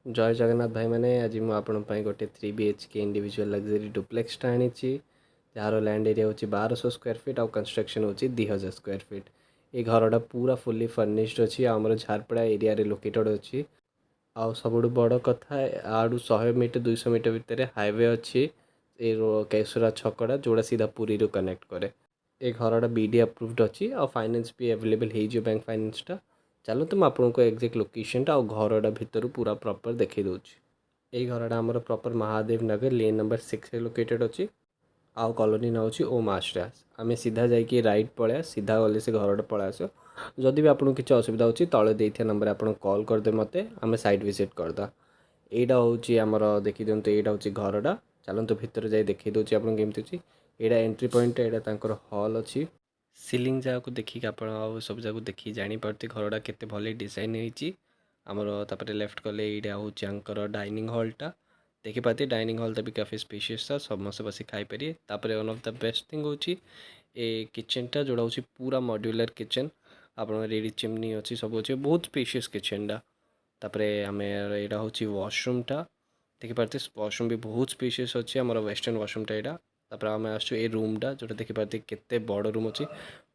जय जगन्नाथ भाई मैंने आज मुझे आपण गोटे 3 BHK इंडिविजुअल लग्जरी डुप्लेक्सटा आनी जार लैंड एरिया हूँ 1200 स्क्वायर फीट आउ कंस्ट्रक्शन हूँ 2000 स्क्वायर फीट। ये घरटा पूरा फुली फर्निश्ड अच्छी आमर झारपड़ा एरिया लोकेटेड अच्छी आउ सब बड़ कथा आड़ू 100 मीटर 200 मीटर भितर हाईवे अच्छी ये केसुरा छकड़ा जोड़ा सीधा पुरी कनेक्ट करे। ये घरटा BD अप्रूव्ड अच्छी आ फाइनेंस भी अवेलेबल हो बैंक फाइनेंसटा। चलते मुझे आपको एक्जाक्ट लोकेशनटा और घरटा भितर पूरा प्रॉपर देखी दूची। ये घरटा आमर प्रॉपर महादेव नगर लेन नंबर 6 लोकेटेड अच्छी आउ कॉलोनी ना हो ओम आश्रयास। आम सीधा जाकि राइट पलैया सीधा गले से घरटा पलैया आस। जदि भी आपको किसी असुविधा हो तले देते नंबर आप कॉल करदे मत आम साइट विजिट करदा। यहाँ हूँ आमर देखी दिखाँ यहाँ हूँ घरटा। चलते भितर जाए देखी दूसरी आपको केमती अच्छी। यहाँ एंट्री पॉइंट यहाँ हॉल अच्छी सीलिंग जगह देखिक आप सब जगह देखिए जापारे घरटा केते भले डिजाइन होती। आमर तापर लेफ्ट कले यहाँ हूँ आंकर डाइनिंग हॉलटा देखिपारे डाइनिंग हॉलटा भी काफ़ी स्पेशियस था समस्त बस खाईपारे। तापर one of the best thing हूँ ए किचेनटा जोड़ा हूँ पूरा मॉड्यूलर किचन आप रेडी चिमनी अच्छी सब अच्छे बहुत स्पेशियस किचेनटा। तापर आम यहाँ हूँ वाशरूमटा देखिपारे वाशरूम भी बहुत स्पेशियस अच्छी आम वेस्टर्न वाशरूमटा यहाँ। तापर आम आसु ए रूमटा जोटा देखिपारे केते बड़ रूम अच्छी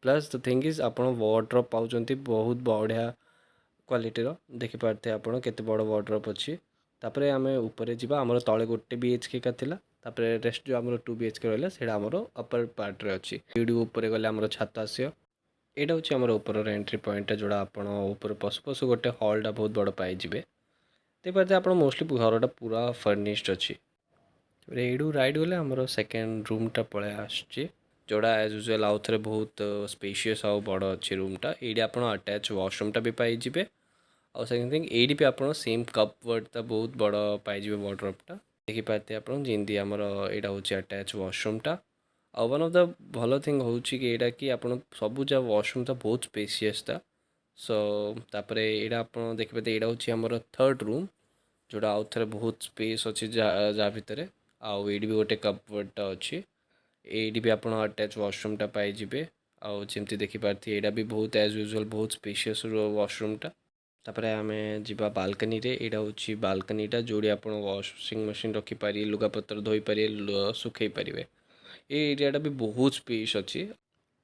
प्लस द थिंग इज आप वार्डरोब पाउचंती बहुत बढ़िया क्वालिटीर देखिपारे आप केते बड़ वार्डरोब अच्छी। तापर आम ऊपर जावा आमर तले गोटे BHK का थिला तापर रेस्ट जो आमर 2 BHK रहा है आमर अपर पार्ट रे अच्छी। वीडियो ऊपर गले आमर छात आसियो। यहाँ हूँ आमर ऊपर एंट्री पॉइंट जोड़ा आपण ऊपर पशु पशु गोटे हॉलटा बहुत बड़ पाइबे। देखिए आप मोस्टली घरटा पूरा फर्निश्ड अच्छी। यू राइट गले आमर सेकेंड रूमटा पलि आसुची जोड़ा एज यूजुअल आउ थे बहुत स्पेशियस आउ बड़ अच्छी रूमटा। ये आप अटैच वाशरूमटा भी पाइबे आउ सेकेंड थिंग ये भी आप सेम कपबोर्डटा बहुत बड़ पाइबे वार्डरोबटा देखिपारे आप जमी आमर यहाँ हूँ अटैच वाशरूमटा। आ वन ऑफ द भल थिंग हूँ कि यहाँ कि आप सबू जहाँ वाशरूम था बहुत स्पेशियस था। सो तापर यहाँ आप देखिए यहाँ हूँ आमर थर्ड रूम जोड़ा आउ थे बहुत स्पेस अच्छी जहाँ भितर आउ ये भी गोटे कपबोर्डटा अच्छी। ये भी आप अटैच वाशरूमटा पाइबे आउ जमी देखिपारे यहाँ भी बहुत एज यूजुअल बहुत स्पेशियस वाशरूमटा। तापर आम जा बालकनी रे यहाँ हूँ बालकनीटा जोड़ी आप वाशिंग मशीन रखिपारे लुगापतर धोईपारे सुखई पारे। ये एरियाटा भी बहुत स्पेस अच्छी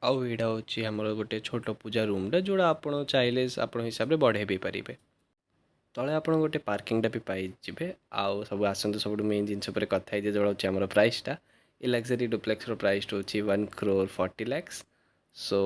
आउ यहाँ हूँ आमर गोटे छोट पूजा रूमटा जोड़ा आप चाहिए आप हिसाब से बढ़े भी पारे। तले आप गोटे पार्किंगटा भी पाइबे आउ सब आसतु सब मेन जिनस कथा जोड़ा हूँ आमर प्राइसटा ये लग्जरी डुप्लेक्सर प्राइस हूँ 1 crore 40 lakhs। सो